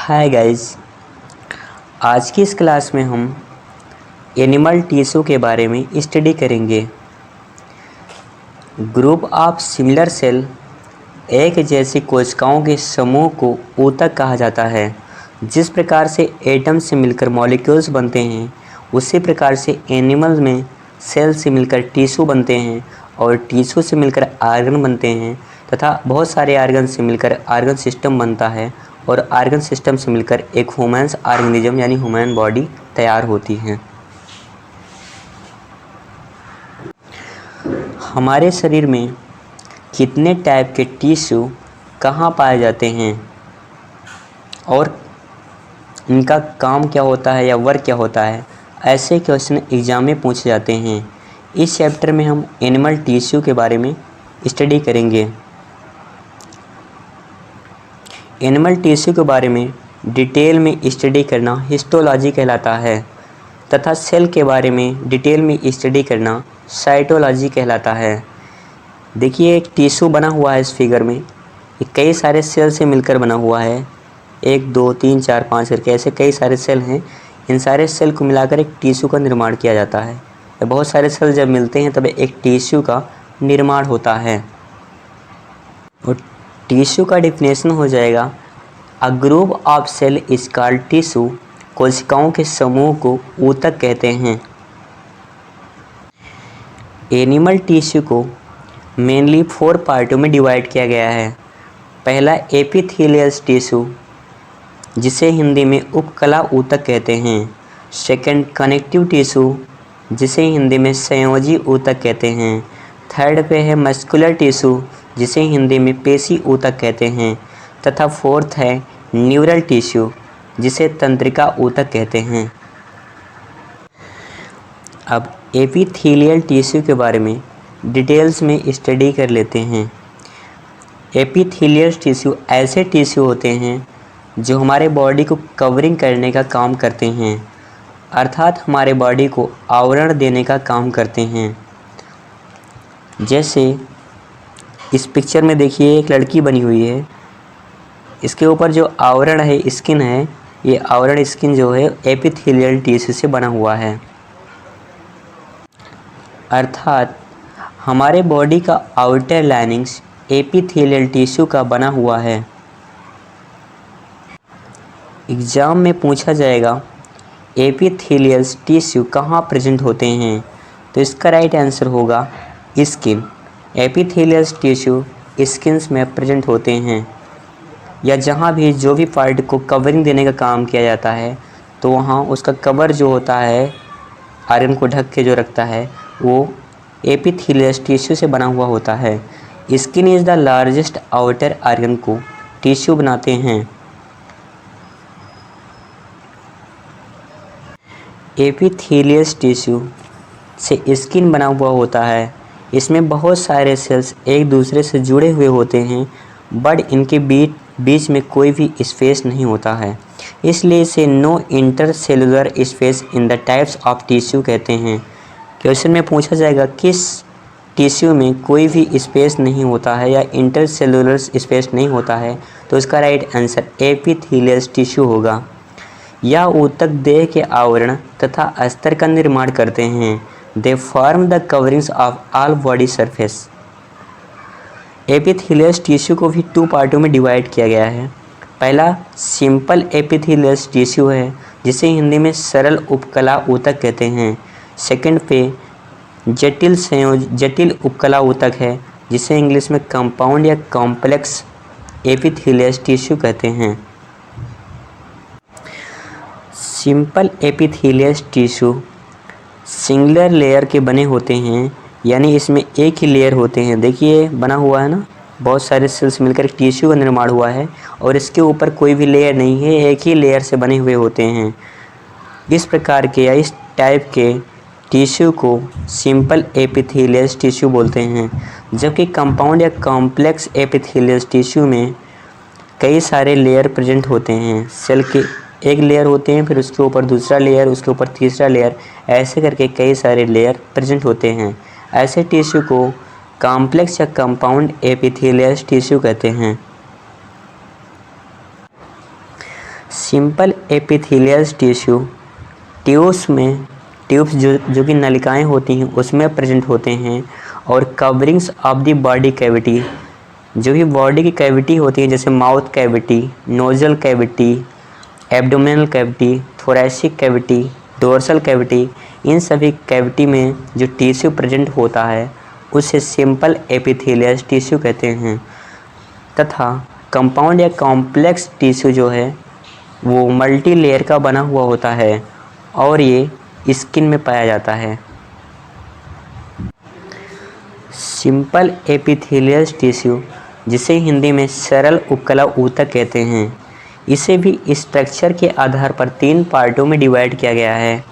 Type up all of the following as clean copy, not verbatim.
Hi guys, आज की इस क्लास में हम एनिमल टिश्यू के बारे में स्टडी करेंगे। ग्रुप ऑफ सिमिलर सेल एक जैसी कोशिकाओं के समूह को ऊतक कहा जाता है। जिस प्रकार से एटम से मिलकर मॉलिक्यूल्स बनते हैं, उसी प्रकार से एनिमल में सेल से मिलकर टिश्यू बनते हैं और टिश्यू से मिलकर आर्गन बनते हैं तथा बहुत सारे आर्गन से मिलकर आर्गन सिस्टम बनता है और आर्गन सिस्टम से मिलकर एक ह्यूमन्स ऑर्गेनिज्म यानी ह्यूमन बॉडी तैयार होती है। हमारे शरीर में कितने टाइप के टिश्यू कहाँ पाए जाते हैं और इनका काम क्या होता है या वर्क क्या होता है, ऐसे क्वेश्चन एग्जाम में पूछे जाते हैं। इस चैप्टर में हम एनिमल टिश्यू के बारे में स्टडी करेंगे। एनिमल टिश्यू के बारे में डिटेल में स्टडी करना हिस्टोलॉजी कहलाता है तथा सेल के बारे में डिटेल में स्टडी करना साइटोलॉजी कहलाता है। देखिए, एक टिश्यू बना हुआ है इस फिगर में। ये कई सारे सेल से मिलकर बना हुआ है, 1 2 3 4 5 करके ऐसे कई सारे सेल हैं। इन सारे सेल को मिलाकर एक टिश्यू का निर्माण किया जाता है। बहुत सारे सेल जब मिलते हैं तब एक टिश्यू का निर्माण होता है। और टिश्यू का डिफिनेशन हो जाएगा, a group of cell is called tissue. कोशिकाओं के समूह को ऊतक कहते हैं। एनिमल टिश्यू को मेनली 4 पार्टों में डिवाइड किया गया है। पहला एपिथेलियल टिश्यू, जिसे हिंदी में उपकला ऊतक कहते हैं। सेकंड कनेक्टिव टिश्यू, जिसे हिंदी में संयोजी ऊतक कहते हैं। थर्ड पे है मस्कुलर टिश्यू, जिसे हिंदी में पेशी ऊतक कहते हैं। तथा फोर्थ है न्यूरल टिश्यू, जिसे तंत्रिका ऊतक कहते हैं। अब एपिथेलियल टिश्यू के बारे में डिटेल्स में स्टडी कर लेते हैं। एपिथेलियल टिश्यू ऐसे टिश्यू होते हैं जो हमारे बॉडी को कवरिंग करने का काम करते हैं, अर्थात हमारे बॉडी को आवरण देने का काम करते हैं। जैसे इस पिक्चर में देखिए, एक लड़की बनी हुई है। इसके ऊपर जो आवरण है, स्किन है, ये आवरण स्किन जो है एपिथेलियल टिश्यू से बना हुआ है। अर्थात हमारे बॉडी का आउटर लाइनिंग्स एपिथेलियल टिश्यू का बना हुआ है। एग्जाम में पूछा जाएगा एपिथेलियल टिश्यू कहाँ प्रेजेंट होते हैं, तो इसका राइट आंसर होगा स्किन। एपिथेलियल टिश्यू स्किन्स में प्रेजेंट होते हैं, या जहाँ भी जो भी पार्ट को कवरिंग देने का काम किया जाता है तो वहाँ उसका कवर जो होता है, आयरन को ढक के जो रखता है, वो एपिथेलियल टिश्यू से बना हुआ होता है। Skin is the largest outer organ को टिश्यू बनाते हैं। एपिथेलियल टिश्यू से स्किन बना हुआ होता है। इसमें बहुत सारे सेल्स एक दूसरे से जुड़े हुए होते हैं, बट इनके बीच में कोई भी स्पेस नहीं होता है, इसलिए इसे no intercellular space in the types of tissue कहते हैं। क्वेश्चन में पूछा जाएगा किस टिश्यू में कोई भी स्पेस नहीं होता है या इंटरसेलुलर स्पेस नहीं होता है, तो इसका राइट आंसर एपिथेलियल टिश्यू होगा। यह ऊतक देह के आवरण तथा अस्तर का निर्माण करते हैं। They form the coverings of all body surface. Epithelial tissue को भी 2 पार्टों में डिवाइड किया गया है। पहला सिंपल एपिथेलियल टिश्यू है, जिसे हिंदी में सरल उपकला ऊतक कहते हैं। सेकंड पे जटिल उपकला ऊतक है, जिसे इंग्लिश में कंपाउंड या कॉम्प्लेक्स एपिथेलियल टिश्यू कहते हैं। Simple epithelial tissue singular layer के बने होते हैं, यानी इसमें एक ही लेयर होते हैं। देखिए बना हुआ है ना, बहुत सारे सेल्स मिलकर एक टिश्यू का निर्माण हुआ है और इसके ऊपर कोई भी लेयर नहीं है, एक ही लेयर से बने हुए होते हैं। इस प्रकार के या इस टाइप के टिश्यू को सिंपल एपिथेलियल टिश्यू बोलते हैं। जबकि कंपाउंड या कॉम्प्लेक्स एपिथेलियल टिश्यू में कई सारे लेयर प्रेजेंट होते हैं। सेल के एक लेयर होते हैं, फिर उसके ऊपर दूसरा लेयर, उसके ऊपर तीसरा लेयर, ऐसे करके कई सारे लेयर प्रेजेंट होते हैं। ऐसे टिश्यू को कॉम्प्लेक्स या कंपाउंड एपिथेलियल टिश्यू कहते हैं। सिंपल एपिथेलियल टिश्यू ट्यूब्स जो कि नलिकाएं होती हैं उसमें प्रेजेंट होते हैं, और coverings of the body cavity, जो भी बॉडी की कैविटी होती है जैसे mouth cavity, nasal cavity, abdominal cavity, thoracic cavity, dorsal cavity, इन सभी कैविटी में जो टिश्यू प्रेजेंट होता है उसे सिंपल एपिथेलियल टिश्यू कहते हैं। तथा कंपाउंड या कॉम्प्लेक्स टिश्यू जो है वो मल्टी लेयर का बना हुआ होता है और ये स्किन में पाया जाता है। सिंपल एपिथेलियल टिश्यू, जिसे हिंदी में सरल उपकला ऊतक कहते हैं, इसे भी स्ट्रक्चर के आधार पर 3 पार्टों में डिवाइड किया गया है।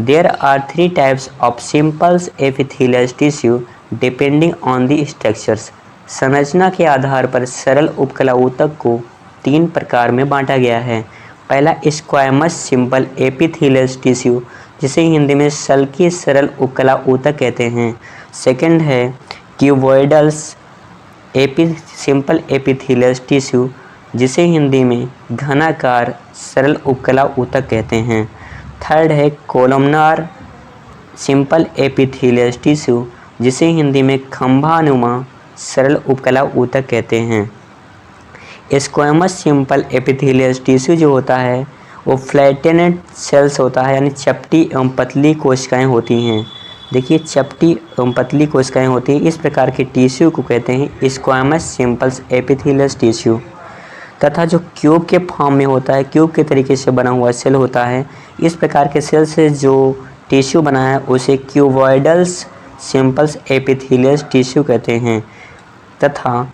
There are 3 types of simple epithelial tissue depending on the structures. संरचना के आधार पर सरल उपकला ऊतक को 3 प्रकार में बांटा गया है। पहला स्क्वैमस सिंपल एपिथेलियल टिश्यू, जिसे हिंदी में सल्की सरल उपकला ऊतक कहते हैं। सेकंड है क्यूबॉइडल्स सिंपल एपिथेलियल टिश्यू, जिसे हिंदी में घनाकार सरल उपकला ऊतक कहते हैं। थर्ड है कोलमनार सिंपल एपिथेलियल टिश्यू, जिसे हिंदी में खंभानुमा सरल उपकला ऊतक कहते हैं। स्क्वैमस सिंपल एपिथेलियल टिश्यू जो होता है वो फ्लैटेनेड सेल्स होता है, यानी चपटी एवं पतली कोशिकाएं होती हैं। देखिए चपटी एवं पतली कोशिकाएं होती हैं, इस प्रकार के टिश्यू को कहते हैं स्क्वैमस सिंपल एपिथेलियल टिश्यू। तथा जो क्यूब के फॉर्म में होता है, क्यूब के तरीके से बना हुआ सेल होता है, इस प्रकार के सेल से जो टिश्यू बना है उसे क्यूबॉइडल्स सिंपल्स एपिथेलियल टिश्यू कहते हैं। तथा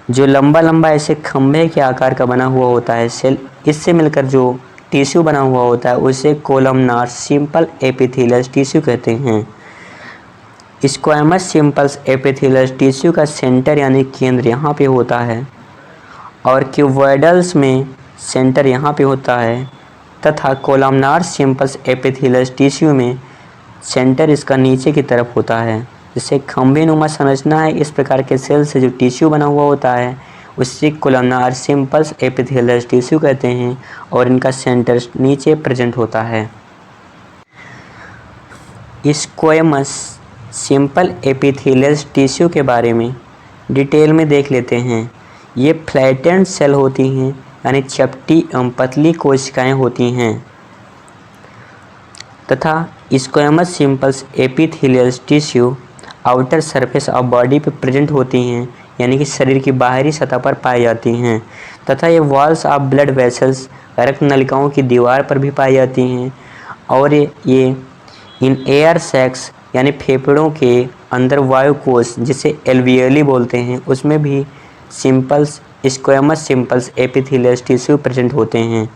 जो लंबा लंबा ऐसे खंभे के आकार का बना हुआ होता है सेल, इससे मिलकर जो टिश्यू बना हुआ होता है उसे कोलमनार सिंपल एपिथेलियल टिश्यू कहते हैं। स्क्वैमस सिंपल्स एपिथेलियल टिश्यू का सेंटर यानी केंद्र यहाँ पे होता है, और क्यूबॉइडल्स में सेंटर यहाँ पे होता है, तथा कोलमनार सिंपल्स एपिथेलियल टिश्यू में सेंटर इसका नीचे की तरफ होता है। जिससे खंभे नुमा संरचना है, इस प्रकार के सेल से जो टिश्यू बना हुआ होता है उससे कोलमनार सिंपल्स एपिथेलियल टिश्यू कहते हैं, और इनका सेंटर नीचे प्रेजेंट होता है। स्क्वैमस सिंपल एपिथेलियल टिश्यू के बारे में डिटेल में देख लेते हैं। ये फ्लैटेंड सेल होती हैं, यानी चपटी एवं पतली कोशिकाएं होती हैं। तथा squamous simples epithelial tissue outer surface of body पे प्रेजेंट होती हैं, यानी कि शरीर की बाहरी सतह पर पाई जाती हैं। तथा ये वॉल्स ऑफ ब्लड वेसल्स रक्त नलिकाओं की दीवार पर भी पाई जाती हैं, और ये इन एयर सैक्स यानी फेफड़ों के अंदर वायुकोश जिसे एल्वियोली बोलते हैं उसमें भी simples squamous simples epithelial tissue present होते हैं।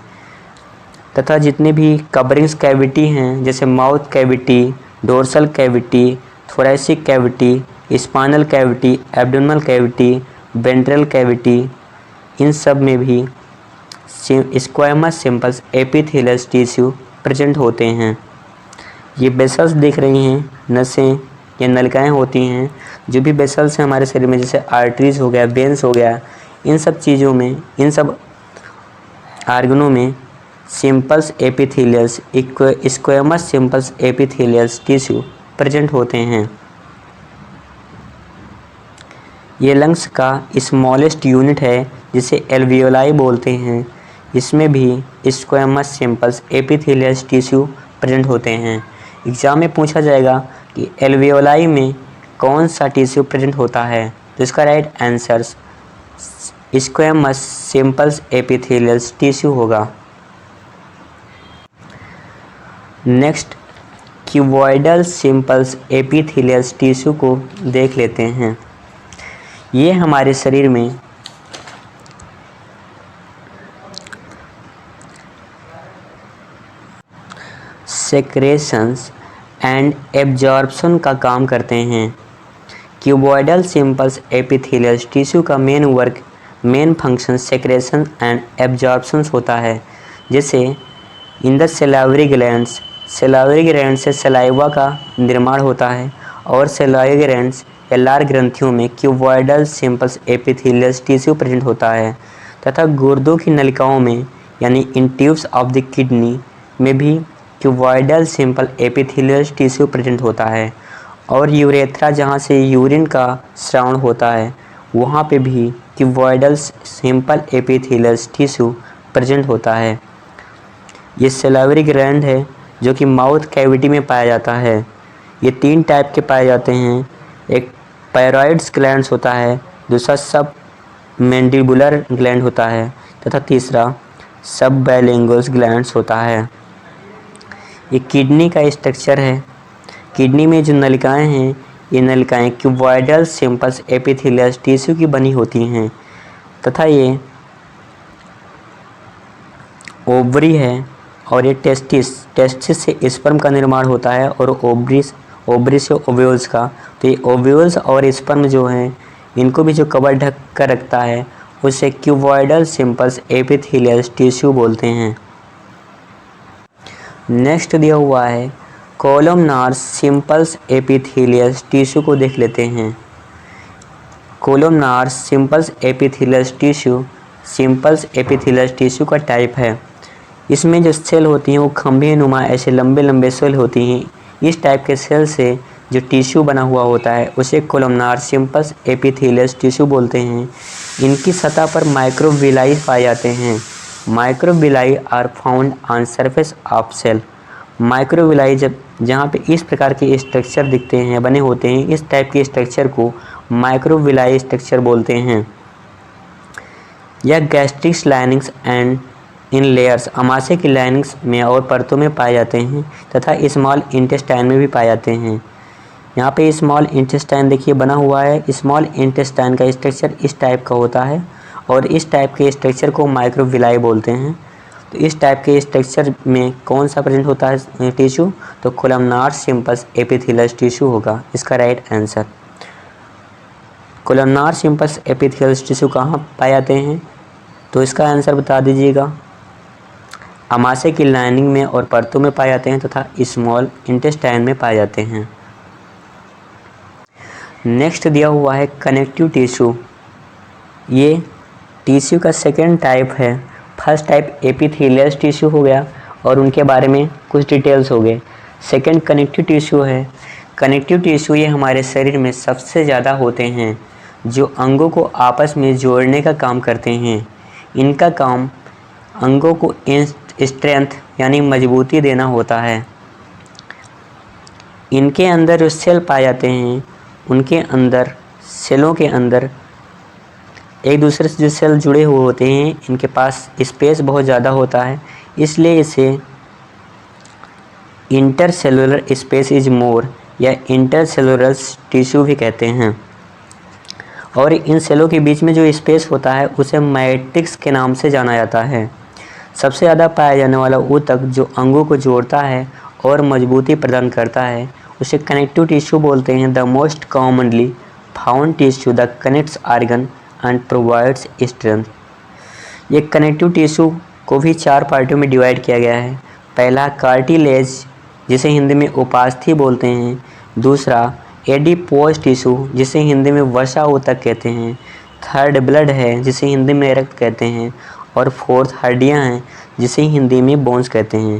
तथा जितने भी कवरिंग्स कैविटी हैं जैसे mouth cavity, dorsal cavity, thoracic cavity, spinal cavity, abdominal cavity, ventral cavity, इन सब में भी squamous simples epithelial tissue present होते हैं। ये वेसल्स दिख रही हैं, नसें या नलिकाएं होती हैं, जो भी वेसल्स हैं हमारे शरीर में जैसे आर्टरीज हो गया, वेन्स हो गया, इन सब चीज़ों में, इन सब आर्गनों में simples epithelials squamous simples epithelial tissue present होते हैं। ये लंग्स का स्मॉलेस्ट यूनिट है जिसे एल्वियोलाई बोलते हैं, इसमें भी squamous simples epithelial tissue present होते हैं। एग्जाम में पूछा जाएगा कि एल्वियोलाई में कौन सा टिश्यू प्रेजेंट होता है, तो इसका right answer squamous simples epithelial tissue होगा। Next cuboidal simples epithelial tissue को देख लेते हैं। ये हमारे शरीर में सेक्रेशंस एंड एब्जॉर्प्शन का काम करते हैं। क्यूबॉइडल सिंपल्स एपिथेलियल टिश्यू का main function secretion and absorption होता है, जैसे इन द सेलावरी ग्लैंड्स, सेलावरी ग्लैंड से सलाइवा का निर्माण होता है, और सेलावरी ग्लैंड्स या लार ग्रंथियों में cuboidal simples epithelial tissue present होता है। तथा गुर्दों की नलिकाओं में यानी इन ट्यूब्स ऑफ द किडनी में भी cuboidal simple epithelial tissue present होता है, और यूरेथ्रा जहाँ से यूरिन का स्राव होता है वहाँ पे भी cuboidal simple epithelial tissue present होता है। ये सेलावरी ग्लैंड है जो कि माउथ कैविटी में पाया जाता है। ये 3 टाइप के पाए जाते हैं, एक पैराइड्स ग्लैंड्स होता है, दूसरा सब मैंडिबुलर ग्लैंड होता है तथा तीसरा सब बाइलिंगुअल ग्लैंड्स होता है। ये किडनी का स्ट्रक्चर है। किडनी में जो नलिकाएं हैं ये नलिकाएं क्यूबॉइडल सिंपल्स एपिथेलियल टिश्यू की बनी होती हैं तथा ये ओवरी है और ये टेस्टिस से स्पर्म का निर्माण होता है और ओवरी से ओव्यूल्स का। तो ये ओव्यूल्स और स्पर्म जो हैं इनको भी जो कवर ढक कर रखता है उसे क्यूबॉइडल सिंपल्स एपिथेलियल टिश्यू बोलते हैं। नेक्स्ट दिया हुआ है कोलमनार सिंपल्स एपिथेलियल टिश्यू को देख लेते हैं। कोलमनार सिंपल्स एपिथेलियल टिश्यू का टाइप है। इसमें जो सेल होती हैं वो खंभे नुमा ऐसे लंबे लंबे सेल होती हैं। इस टाइप के सेल से जो टिश्यू बना हुआ होता है उसे कोलमनार सिंपल्स एपिथेलियल टिश्यू बोलते हैं। इनकी सतह पर माइक्रोविलाई पाए जाते हैं। Microvilli are found on surface of cell. Microvilli जहाँ पे इस प्रकार के स्ट्रक्चर दिखते हैं बने होते हैं, इस टाइप के स्ट्रक्चर को माइक्रोविलाई स्ट्रक्चर बोलते हैं। यह गैस्ट्रिक्स लाइनिंग्स एंड इन लेयर्स अमाशय की लाइनिंग्स में और परतों में पाए जाते हैं तथा स्मॉल इंटेस्टाइन में भी पाए जाते हैं। यहाँ पे स्मॉल इंटेस्टाइन देखिए बना हुआ है। स्मॉल इंटेस्टाइन का स्ट्रक्चर इस टाइप का होता है और इस टाइप के स्ट्रक्चर को माइक्रोविलाई बोलते हैं। तो इस टाइप के स्ट्रक्चर में कौन सा प्रेजेंट होता है टिश्यू, तो कोलमनार सिंपल्स एपिथेलियल टिश्यू होगा इसका right answer. Columnar symbols epithelial tissue कहाँ पाए जाते हैं, तो इसका आंसर बता दीजिएगा। अमाशय की लाइनिंग में और परतों में पाए जाते हैं तथा स्मॉल इंटेस्टाइन में पाए जाते हैं। नेक्स्ट दिया हुआ है कनेक्टिव टिश्यू। ये टिश्यू का सेकेंड टाइप है। फर्स्ट टाइप एपिथेलियल टिश्यू हो गया और उनके बारे में कुछ डिटेल्स हो गए। सेकेंड कनेक्टिव टिश्यू है। कनेक्टिव टिश्यू ये हमारे शरीर में सबसे ज़्यादा होते हैं, जो अंगों को आपस में जोड़ने का काम करते हैं। इनका काम अंगों को स्ट्रेंथ यानी मजबूती देना होता है। इनके अंदर जो सेल पाए जाते हैं उनके अंदर सेलों के अंदर एक दूसरे से जो सेल जुड़े हुए होते हैं इनके पास स्पेस बहुत ज़्यादा होता है, इसलिए इसे इंटरसेलुलर स्पेस इज मोर या इंटरसेलुलर टिश्यू भी कहते हैं। और इन सेलों के बीच में जो स्पेस होता है उसे मैट्रिक्स के नाम से जाना जाता है। सबसे ज़्यादा पाया जाने वाला ऊतक जो अंगों को जोड़ता है और मजबूती प्रदान करता है उसे कनेक्टिव टिश्यू बोलते हैं। The most commonly found tissue the connects organ and provides strength. ये कनेक्टिव टिश्यू को भी 4 पार्टियों में डिवाइड किया गया है। पहला कार्टिलेज जिसे हिंदी में उपास्थि बोलते हैं। दूसरा एडिपोज टिश्यू जिसे हिंदी में वसा ऊतक कहते हैं। थर्ड ब्लड है जिसे हिंदी में रक्त कहते हैं। और फोर्थ हड्डियां हैं जिसे हिंदी में बोन्स कहते हैं।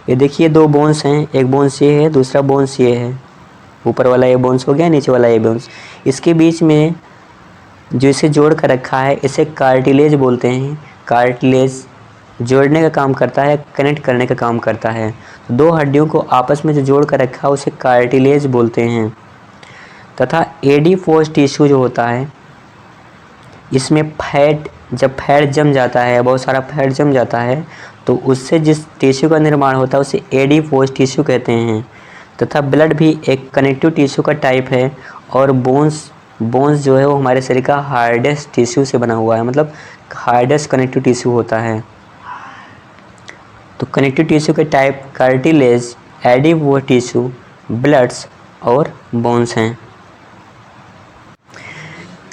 ये देखिए 2 बोन्स हैं, एक बोन्स ये है दूसरा बोन्स ये है। ऊपर वाला ये बोन्स हो गया, नीचे वाला ये बोन्स। इसके बीच में जो इसे जोड़ कर रखा है इसे कार्टिलेज बोलते हैं। कार्टिलेज जोड़ने का काम करता है, कनेक्ट करने का काम करता है। 2 हड्डियों को आपस में जो जोड़ कर रखा है उसे कार्टिलेज बोलते हैं। तथा एडिपोज टिश्यू जो होता है इसमें जब फैट जम जाता है, बहुत सारा फैट जम जाता है, तो उससे जिस टिश्यू का निर्माण होता है उसे एडिपोज टिश्यू कहते हैं। तथा ब्लड भी एक कनेक्टिव टिश्यू का टाइप है। और बोन्स जो है वो हमारे शरीर का हार्डेस्ट टिश्यू से बना हुआ है, मतलब हार्डेस्ट कनेक्टिव टिश्यू होता है। तो कनेक्टिव टिश्यू के type cartilage, adipose tissue, bloods और बोन्स हैं।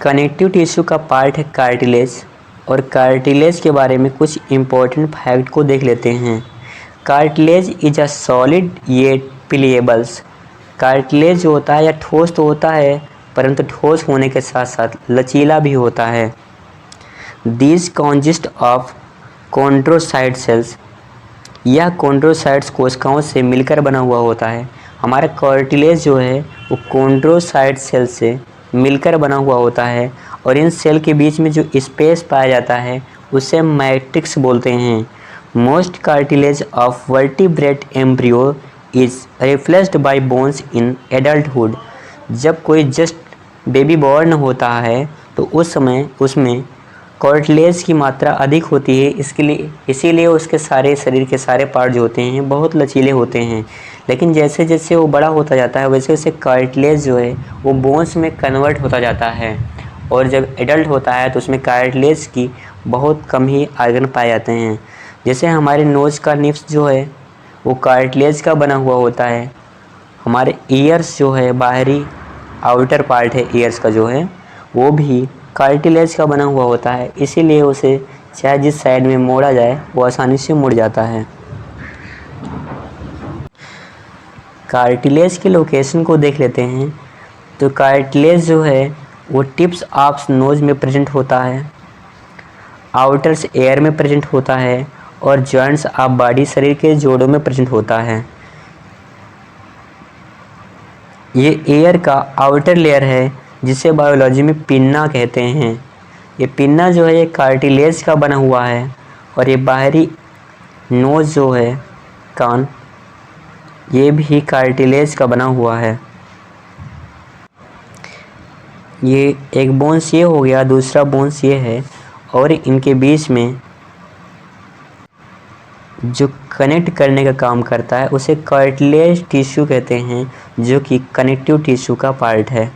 कनेक्टिव टिश्यू का पार्ट है कार्टिलेज। और कार्टिलेज के बारे में कुछ इम्पोर्टेंट फैक्ट को देख लेते हैं। Cartilage is a solid yet pliables. Cartilage जो होता है या ठोस तो होता है परंतु ठोस होने के साथ साथ लचीला भी होता है। These chondrocyte cells. यह कॉन्ड्रोसाइट्स कोशिकाओं से मिलकर बना हुआ होता है। हमारा कार्टिलेज जो है वो कॉन्ड्रोसाइट सेल से मिलकर बना हुआ होता है और इन सेल के बीच में जो स्पेस पाया जाता है उसे मैट्रिक्स बोलते हैं। Most cartilage of vertebrate embryo is replaced by bones in adulthood. जब कोई जस्ट बेबी बॉर्न होता है तो उस समय उसमें कार्टिलेज की मात्रा अधिक होती है, इसीलिए उसके सारे शरीर के सारे पार्ट जो होते हैं बहुत लचीले होते हैं। लेकिन जैसे जैसे वो बड़ा होता जाता है वैसे वैसे कार्टिलेज जो है वो बोन्स में कन्वर्ट होता जाता है और जब एडल्ट होता है तो उसमें कार्टिलेज की बहुत कम ही आर्गन पाए जाते हैं। जैसे हमारे नोज़ का निप्स जो है वो कार्टिलेज का बना हुआ होता है। हमारे ईयर्स जो है बाहरी आउटर पार्ट है ईयर्स का जो है वो भी कार्टिलेज का बना हुआ होता है, इसीलिए उसे चाहे जिस साइड में मोड़ा जाए वो आसानी से मुड़ जाता है। कार्टिलेज की लोकेशन को देख लेते हैं तो कार्टिलेज जो है वो टिप्स ऑफ नोज में प्रेजेंट होता है, आउटर्स एयर में प्रेजेंट होता है और जॉइंट्स ऑफ बॉडी शरीर के जोड़ों में प्रेजेंट होता है। ये एयर का आउटर लेयर है जिसे बायोलॉजी में पिन्ना कहते हैं। ये पिन्ना जो है ये कार्टिलेज का बना हुआ है और ये बाहरी नोज जो है कान ये भी कार्टिलेज का बना हुआ है। ये एक बोन्स ये हो गया, दूसरा बोन्स ये है और इनके बीच में जो कनेक्ट करने का काम करता है उसे कार्टिलेज टिश्यू कहते हैं, जो कि कनेक्टिव टिश्यू का पार्ट है।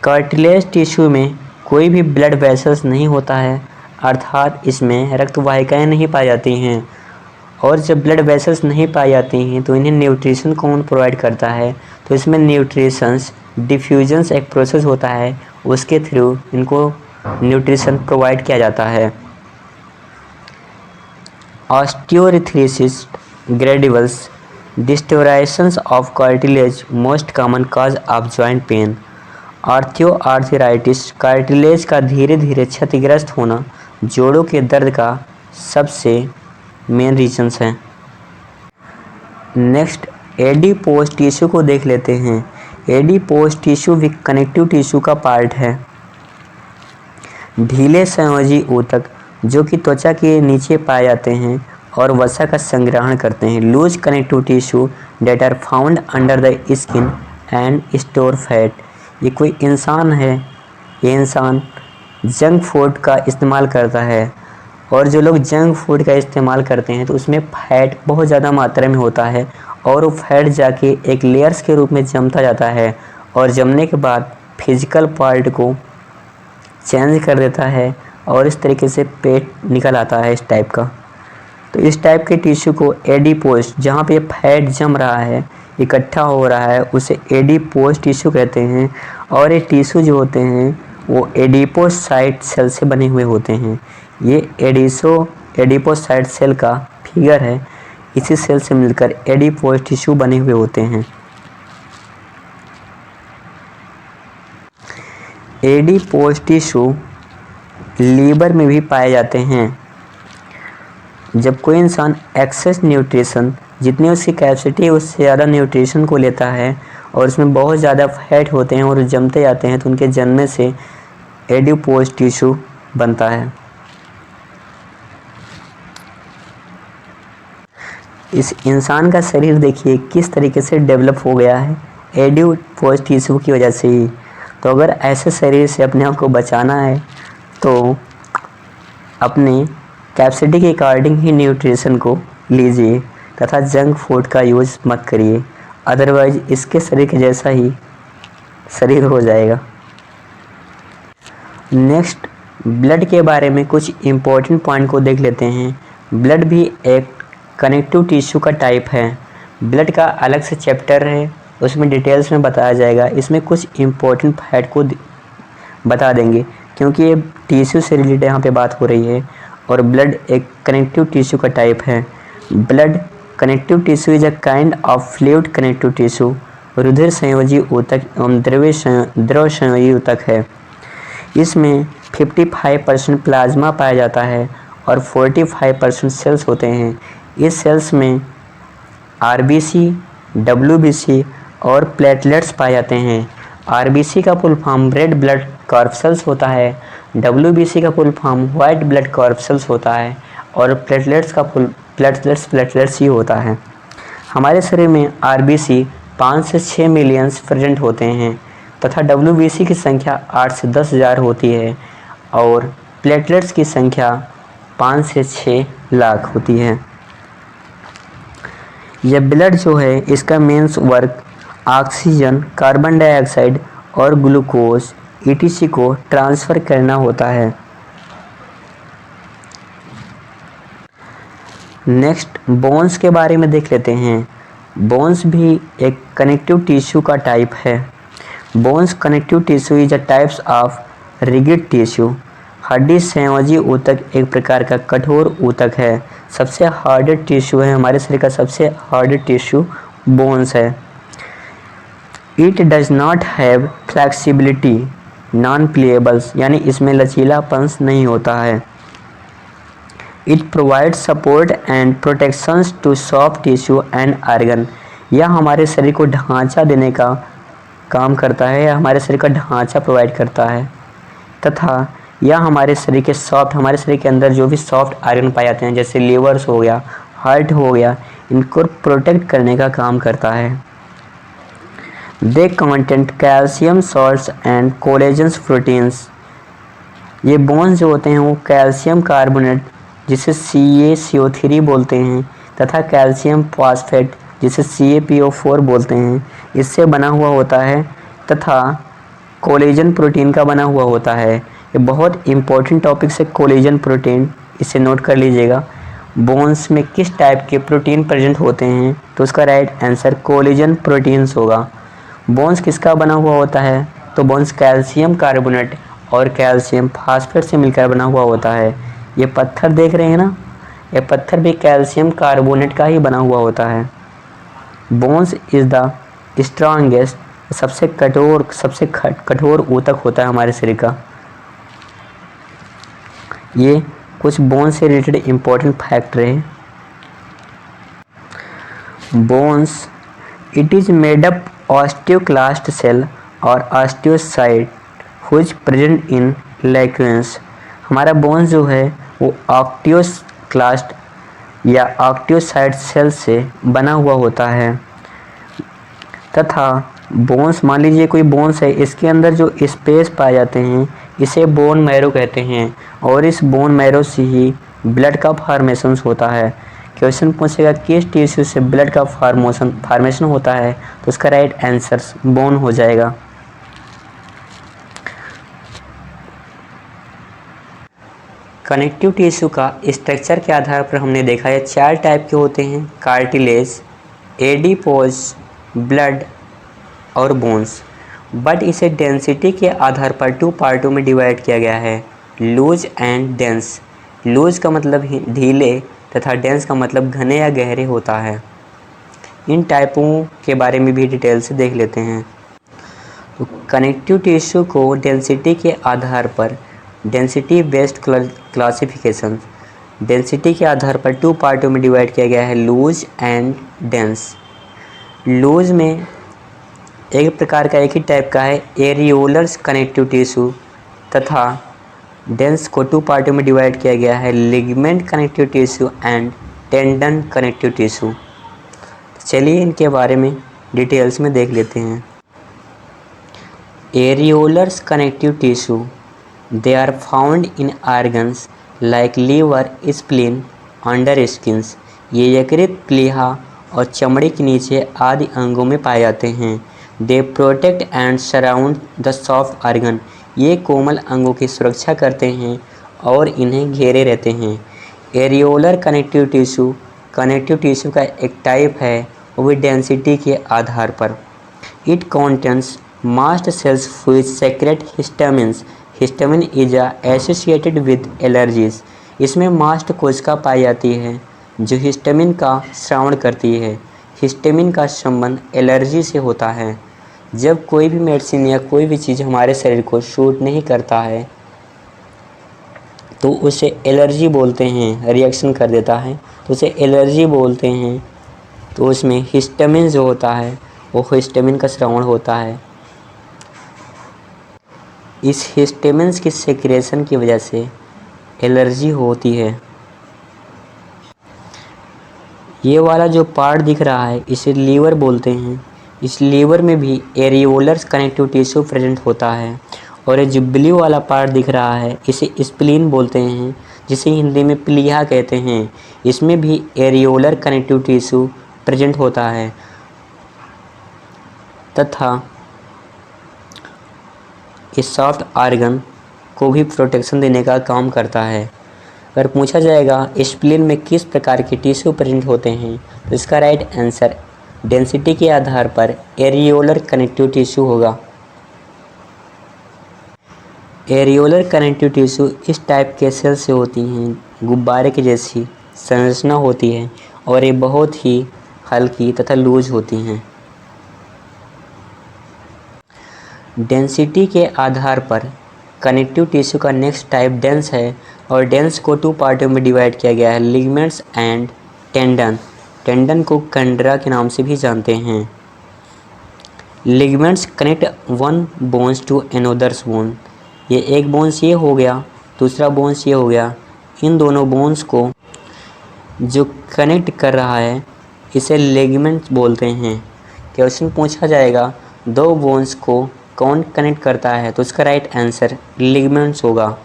कार्टिलेज टिश्यू में कोई भी ब्लड वेसल्स नहीं होता है, अर्थात इसमें रक्त वाहिकाएँ नहीं पाई जाती हैं और जब ब्लड वेसल्स नहीं पाई जाती हैं तो इन्हें न्यूट्रिशन कौन प्रोवाइड करता है, तो इसमें न्यूट्रिशंस डिफ्यूजन्स एक प्रोसेस होता है, उसके थ्रू इनको न्यूट्रिशन प्रोवाइड किया जाता है। Osteoarthritis graduals deteriorations of cartilage most common cause of joint pain. Osteoarthritis cartilage का धीरे धीरे क्षतिग्रस्त होना जोड़ों के दर्द का सबसे मेन रीजन्स हैं। नेक्स्ट एडिपोज टिश्यू को देख लेते हैं। एडिपोज टिश्यू भी कनेक्टिव टिश्यू का पार्ट है। ढीले संयोजी ऊतक जो कि त्वचा के नीचे पाए जाते हैं और वसा का संग्रहण करते हैं। Loose connective tissue that are found under the skin and store fat. ये कोई इंसान है, ये इंसान जंक फूड का इस्तेमाल करता है और जो लोग जंक फूड का इस्तेमाल करते हैं तो उसमें फैट बहुत ज़्यादा मात्रा में होता है और वो फैट जाके एक लेयर्स के रूप में जमता जाता है और जमने के बाद फिजिकल पार्ट को चेंज कर देता है और इस तरीके से पेट निकल आता है इस टाइप का। तो इस टाइप के टिश्यू को एडिपोज, जहाँ पे फैट जम रहा है इकट्ठा हो रहा है, उसे एडिपोज टिश्यू कहते हैं और ये टिश्यू जो होते हैं वो एडिपोसाइट सेल से बने हुए होते हैं। ये एडिपोसाइट सेल का फिगर है, इसी सेल से मिलकर एडिपोज टिश्यू बने हुए होते हैं। एडिपोज टिश्यू लीवर में भी पाए जाते हैं। जब कोई इंसान एक्सेस न्यूट्रिशन, जितनी उसकी कैपेसिटी है उससे ज़्यादा न्यूट्रिशन को लेता है और उसमें बहुत ज़्यादा फैट होते हैं और जमते जाते हैं तो उनके जन्म से एडिपोज टिश्यू बनता है। इस इंसान का शरीर देखिए किस तरीके से डेवलप हो गया है एडिपोज टिश्यू की वजह से ही। तो अगर ऐसे शरीर से अपने आप को बचाना है तो अपने कैपेसिटी के अकॉर्डिंग ही न्यूट्रिशन को लीजिए तथा जंक फूड का यूज़ मत करिए, अदरवाइज इसके शरीर के जैसा ही शरीर हो जाएगा। नेक्स्ट ब्लड के बारे में कुछ इम्पोर्टेंट पॉइंट को देख लेते हैं। ब्लड भी एक कनेक्टिव टिश्यू का टाइप है। ब्लड का अलग से चैप्टर है, उसमें डिटेल्स में बताया जाएगा। इसमें कुछ इम्पोर्टेंट फैक्ट को बता देंगे क्योंकि ये टिश्यू से रिलेटेड यहाँ पे बात हो रही है और ब्लड एक कनेक्टिव टिश्यू का टाइप है। Blood connective tissue is a kind of fluid connective tissue. रुधिर संयोजी ऊतक एवं द्रव संयोजी ऊतक है। इसमें 55% प्लाज्मा पाया जाता है और 45% सेल्स होते हैं। इस सेल्स में आरबीसी, डब्ल्यूबीसी और प्लेटलेट्स पाए जाते हैं। आरबीसी का full form red blood corpuscles होता है, डब्ल्यूबीसी का full form white blood corpuscles होता है और प्लेटलेट्स ही होता है। हमारे शरीर में आरबीसी 5 से 6 मिलियन प्रेजेंट होते हैं तथा डब्ल्यूबीसी की संख्या 8 से 10,000 होती है और प्लेटलेट्स की संख्या 5 से 6 लाख होती है। यह ब्लड जो है इसका main work oxygen, carbon dioxide और ग्लूकोज ईटीसी को ट्रांसफ़र करना होता है। नेक्स्ट बोन्स के बारे में देख लेते हैं। बोन्स भी एक कनेक्टिव टिश्यू का टाइप है। Bones connective tissue is a types of rigid tissue. हड्डी संयोजी ऊतक एक प्रकार का कठोर ऊतक है। सबसे हार्डेड टिश्यू है, हमारे शरीर का सबसे हार्डेड टिश्यू बोन्स है। It does not have flexibility, non pliables, यानी इसमें लचीलापन नहीं होता है। It provide support and protections to soft tissue and organ. यह हमारे शरीर को ढांचा देने का काम करता है, या हमारे शरीर का ढांचा प्रोवाइड करता है तथा यह हमारे शरीर के अंदर जो भी सॉफ्ट आर्गन पाए जाते हैं, जैसे लीवर्स हो गया, हार्ट हो गया, इनको प्रोटेक्ट करने का काम करता है। They content calcium salts and collagens proteins. ये बोन्स जो होते हैं वो कैल्शियम कार्बोनेट, जिसे CaCO3 बोलते हैं, तथा कैल्शियम फॉस्फेट, जिसे CaPO4 बोलते हैं, इससे बना हुआ होता है तथा कोलेजन प्रोटीन का बना हुआ होता है। ये बहुत इंपॉर्टेंट टॉपिक है कोलेजन प्रोटीन, इसे नोट कर लीजिएगा। बोन्स में किस टाइप के प्रोटीन प्रेजेंट होते हैं, तो उसका राइट आंसर कोलेजन प्रोटीन्स होगा। बोन्स किसका बना हुआ होता है, तो बोन्स कैल्शियम कार्बोनेट और कैल्शियम फास्फेट से मिलकर बना हुआ होता है। ये पत्थर देख रहे हैं ना, ये पत्थर भी कैल्शियम कार्बोनेट का ही बना हुआ होता है। बोन्स इज़ द स्ट्रॉन्गेस्ट, सबसे कठोर ऊतक होता है हमारे शरीर का। ये कुछ बोन से रिलेटेड इम्पोर्टेंट फैक्ट रहे। Bones, it is made up osteoclast cell और osteocyte whose present in lacunae. हमारा बोन्स जो है वो ऑस्टियोक्लास्ट या ऑस्टियोसाइट सेल से बना हुआ होता है तथा बोन्स, मान लीजिए कोई बोन्स है, इसके अंदर जो स्पेस पाए जाते हैं इसे बोन मैरो कहते हैं और इस बोन मैरो से ही ब्लड का फॉर्मेशन होता है। क्वेश्चन पूछेगा किस टिश्यू से ब्लड का फॉर्मेशन होता है, तो उसका राइट आंसर बोन हो जाएगा। कनेक्टिव टिश्यू का स्ट्रक्चर के आधार पर हमने देखा है 4 टाइप के होते हैं, कार्टिलेज, एडिपोज, ब्लड और बोन्स। बट इसे डेंसिटी के आधार पर 2 पार्टों में डिवाइड किया गया है, लूज एंड डेंस। लूज का मतलब ढीले तथा डेंस का मतलब घने या गहरे होता है। इन टाइपों के बारे में भी डिटेल से देख लेते हैं। तो कनेक्टिव टिश्यू को डेंसिटी के आधार पर, डेंसिटी बेस्ड क्लासिफिकेशन, डेंसिटी के आधार पर 2 पार्टों में डिवाइड किया गया है, लूज एंड डेंस। लूज में एक प्रकार का एक ही टाइप का है एरियोलर कनेक्टिव टिश्यू तथा डेंस को 2 पार्टों में डिवाइड किया गया है, ligament connective tissue and tendon connective tissue. चलिए इनके बारे में डिटेल्स में देख लेते हैं। Areolar connective tissue, they are found in organs like liver, spleen, under skins. ये यकृत, प्लीहा और चमड़ी के नीचे आदि अंगों में पाए जाते हैं। They protect and surround the soft organ. ये कोमल अंगों की सुरक्षा करते हैं और इन्हें घेरे रहते हैं। एरियोलर कनेक्टिव टिश्यू का एक टाइप है, वो भी डेंसिटी के आधार पर। It contains mast cells which secrete histamines. Histamine is associated with allergies. इसमें मास्ट कोशिका पाई जाती है जो हिस्टामिन का स्रावण करती है। हिस्टामिन का संबंध एलर्जी से होता है। जब कोई भी मेडिसिन या कोई भी चीज़ हमारे शरीर को सूट नहीं करता है तो उसे एलर्जी बोलते हैं, रिएक्शन कर देता है तो उसे एलर्जी बोलते हैं। तो उसमें हिस्टामिन जो होता है वो हिस्टामिन का स्रावन होता है। इस हिस्टामिन की सेक्रेशन की वजह से एलर्जी होती है। ये वाला जो पार्ट दिख रहा है इसे लीवर बोलते हैं। इस लीवर में भी एरियोलर कनेक्टिव टिश्यू प्रेजेंट होता है। और ये जो ब्लू वाला पार्ट दिख रहा है इसे स्प्लीन बोलते हैं, जिसे हिंदी में प्लीहा कहते हैं। इसमें भी एरियोलर कनेक्टिव टिश्यू प्रेजेंट होता है तथा इस सॉफ्ट आर्गन को भी प्रोटेक्शन देने का काम करता है। अगर पूछा जाएगा स्प्लीन में किस प्रकार के टिश्यू प्रेजेंट होते हैं तो इसका राइट आंसर डेंसिटी के आधार पर एरियोलर कनेक्टिव टिश्यू होगा। एरियोलर कनेक्टिव टिश्यू इस टाइप के सेल से होती हैं, गुब्बारे के जैसी संरचना होती है और ये बहुत ही हल्की तथा लूज होती हैं। डेंसिटी के आधार पर कनेक्टिव टिश्यू का नेक्स्ट टाइप डेंस है और डेंस को 2 पार्टों में डिवाइड किया गया है, लिगामेंट्स एंड टेंडन। टेंडन को कंडरा के नाम से भी जानते हैं। Ligaments connect one bones to anothers bone. ये एक बोन्स ये हो गया, दूसरा बोन्स ये हो गया। इन दोनों बोन्स को जो कनेक्ट कर रहा है इसे लिगामेंट्स बोलते हैं। क्वेश्चन पूछा जाएगा 2 बोन्स को कौन कनेक्ट करता है तो उसका राइट आंसर लिगामेंट्स होगा।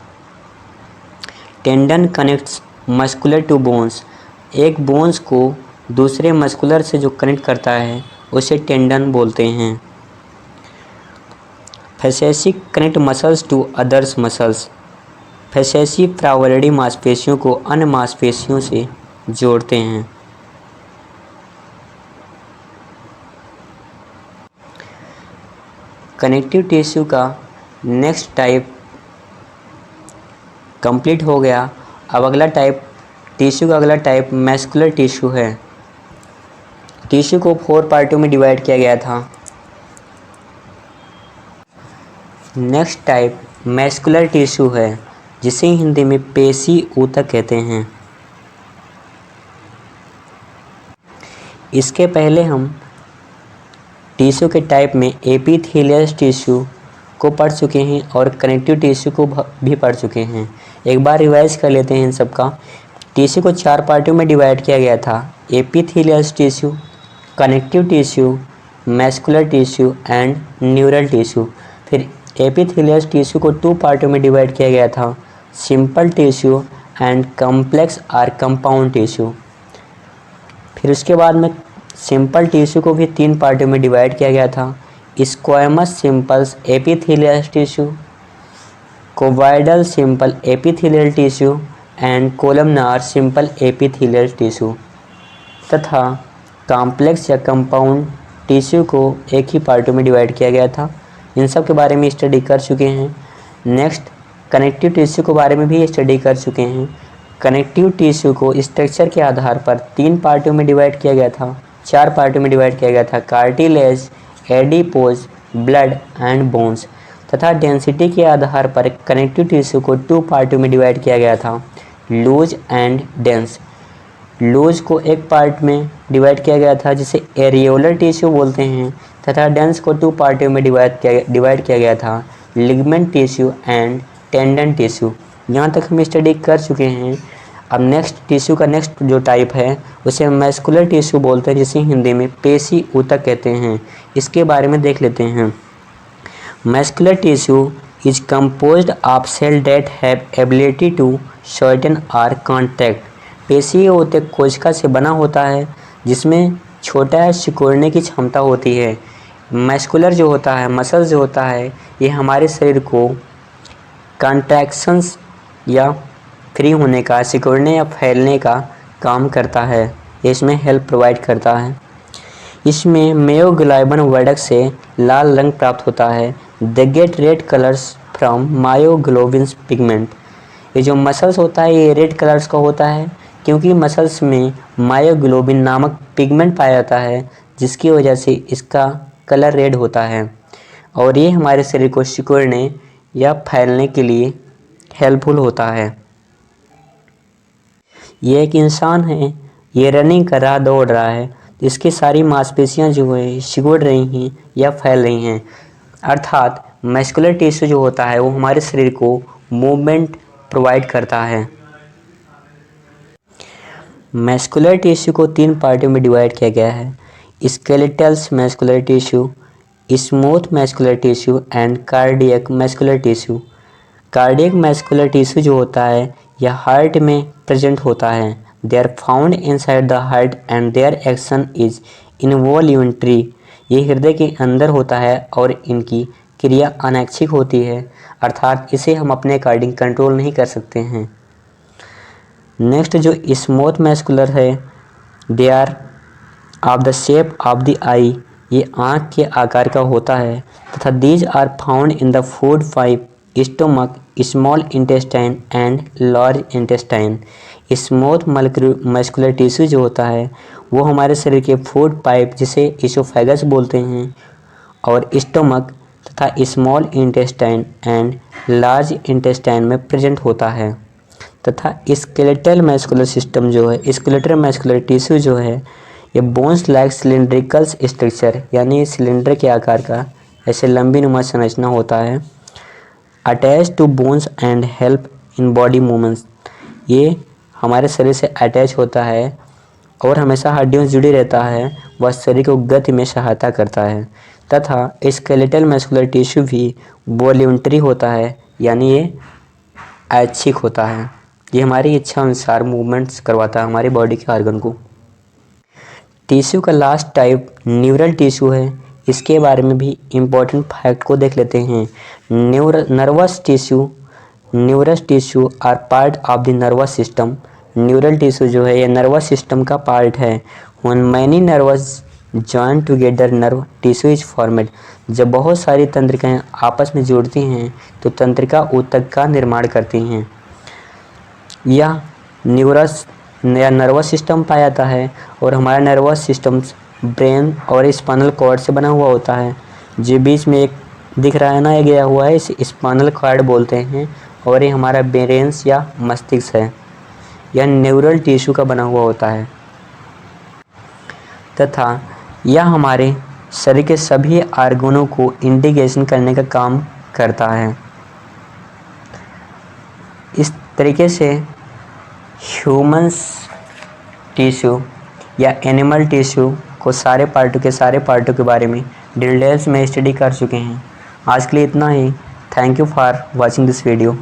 Tendon connects muscular to bones. एक बोन्स को दूसरे मस्कुलर से जो कनेक्ट करता है उसे टेंडन बोलते हैं। Fasciae connect muscles to others muscles. Fasciae प्रावलड़ी मांसपेशियों को अन्य मांसपेशियों से जोड़ते हैं। कनेक्टिव टिश्यू का नेक्स्ट टाइप कंप्लीट हो गया। अब अगला टाइप टिश्यू का अगला टाइप मैस्कुलर टिश्यू है। टिश्यू को 4 पार्टों में डिवाइड किया गया था। नेक्स्ट टाइप मैस्कुलर टिश्यू है जिसे हिंदी में पेशी ऊतक कहते हैं। इसके पहले हम टिश्यू के टाइप में एपिथेलियल टिश्यू को पढ़ चुके हैं और कनेक्टिव टिश्यू को भी पढ़ चुके हैं। एक बार रिवाइज कर लेते हैं इन सब का। टिश्यू को 4 पार्टों में डिवाइड किया गया था, epithelial tissue, connective tissue, muscular tissue and neural tissue. फिर एपिथेलियल टिश्यू को 2 पार्टों में डिवाइड किया गया था, सिंपल टिश्यू एंड कॉम्प्लेक्स और कंपाउंड टिश्यू। फिर उसके बाद में सिंपल टिश्यू को भी 3 पार्टों में डिवाइड किया गया था, squamous simples epithelial tissue, cuboidal simple epithelial tissue and columnar simple epithelial tissue. तथा कॉम्प्लेक्स या कंपाउंड टिश्यू को एक ही पार्टों में डिवाइड किया गया था। इन सब के बारे में स्टडी कर चुके हैं। नेक्स्ट कनेक्टिव टिश्यू के बारे में भी स्टडी कर चुके हैं। कनेक्टिव टिश्यू को स्ट्रक्चर के आधार पर 3 पार्टों में डिवाइड किया गया था, 4 पार्टों में डिवाइड किया गया था, cartilage, adipose, blood and bones. तथा डेंसिटी के आधार पर कनेक्टिव टिश्यू को 2 पार्टों में डिवाइड किया गया था, लूज एंड डेंस। लूज को एक पार्ट में डिवाइड किया गया था जिसे एरियोलर टिश्यू बोलते हैं तथा डेंस को 2 पार्टों में डिवाइड किया गया था, ligament tissue and tendon tissue. यहाँ तक हम स्टडी कर चुके हैं। अब नेक्स्ट टिश्यू का नेक्स्ट जो टाइप है उसे मैस्कुलर टिश्यू बोलते हैं, जिसे हिंदी में पेशी ऊतक कहते हैं। इसके बारे में देख लेते हैं। Muscular tissue is composed of cell that have ability to shorten और कॉन्ट्रैक्ट। पेशी ऊतक कोशिका से बना होता है जिसमें छोटा या सिकुड़ने की क्षमता होती है। मैस्कुलर जो होता है, मसल जो होता है, ये हमारे शरीर को कॉन्ट्रैक्शंस या फ्री होने का, सिकुड़ने या फैलने का काम करता है। ये इसमें हेल्प प्रोवाइड करता है। इसमें मायोग्लोबिन वर्धक से लाल रंग प्राप्त होता है। They get red colours from myoglobin pigment. ये जो मसल्स होता है ये रेड कलर्स का होता है क्योंकि मसल्स में मायोग्लोबिन नामक पिगमेंट पाया जाता है, जिसकी वजह से इसका कलर रेड होता है। और ये हमारे शरीर को सिकुड़ने या फैलने के लिए हेल्पफुल होता है। ये एक इंसान है, ये रनिंग कर रहा, दौड़ रहा है, इसकी सारी मांसपेशियां जो है सिकुड़ रही हैं या फैल रही हैं, अर्थात मस्कुलर टिश्यू जो होता है वो हमारे शरीर को मूवमेंट प्रोवाइड करता है। मस्कुलर टिश्यू को 3 पार्टों में डिवाइड किया गया है: skeletal muscular tissue, smooth muscular tissue and cardiac muscular tissue. Cardiac muscular tissue जो होता है यह हार्ट में प्रेजेंट होता है। They are found inside the heart and their action is involuntary. ये हृदय के अंदर होता है और इनकी क्रिया अनैच्छिक होती है, अर्थात इसे हम अपने अकॉर्डिंग कंट्रोल नहीं कर सकते हैं। नेक्स्ट जो स्मूथ मस्कुलर है, they are of the shape of the eye, ये आँख के आकार का होता है तथा these are found in the food pipe, stomach, small intestine and large intestine. Smooth muscular tissue जो होता है वो हमारे शरीर के फूड पाइप जिसे इसोफेगस बोलते हैं और स्टोमक तथा small intestine and large intestine में प्रेजेंट होता है तथा स्केलेटल मस्कुलर सिस्टम जो है, स्केलेटल मस्कुलर टिश्यू जो है ये बोन्स लाइक सिलिंड्रिकल स्ट्रक्चर, यानी सिलेंडर के आकार का ऐसे लंबी नुमा संरचना होता है, attach to bones and help in body movements. ये हमारे शरीर से अटैच होता है और हमेशा हड्डियों से जुड़ी रहता है, वह शरीर को गति में सहायता करता है तथा स्केलेटल मस्कुलर टिश्यू भी वॉल्यूंटरी होता है, यानी ये ऐच्छिक होता है। ये हमारी इच्छा अनुसार मूवमेंट्स करवाता है हमारी बॉडी के ऑर्गन को। टिश्यू का लास्ट टाइप न्यूरल टिश्यू है। इसके बारे में भी इम्पोर्टेंट फैक्ट को देख लेते हैं। Nervous tissue are part of the nervous system. Neural tissue जो है ये नर्वस सिस्टम का पार्ट है। When many nervous join together nerve tissue is formed. जब बहुत सारी तंत्रिकाएं आपस में जुड़ती हैं तो तंत्रिका ऊतक का निर्माण करती हैं। यह नर्वस सिस्टम पाया जाता है और हमारा नर्वस सिस्टम ब्रेन और स्पाइनल कॉर्ड से बना हुआ होता है। जो बीच में एक दिख रहा है ना, ये गया हुआ है, इसे स्पाइनल कॉर्ड बोलते हैं और ये हमारा ब्रेन्स या मस्तिष्क है। यह न्यूरल टिश्यू का बना हुआ होता है तथा यह हमारे शरीर के सभी ऑर्गनों को इंटीग्रेशन करने का काम करता है। इस तरीके से ह्यूमंस टिश्यू या एनिमल टिश्यू को सारे पार्टों के बारे में डिटेल्स में स्टडी कर चुके हैं। आज के लिए इतना ही। Thank you for watching this video.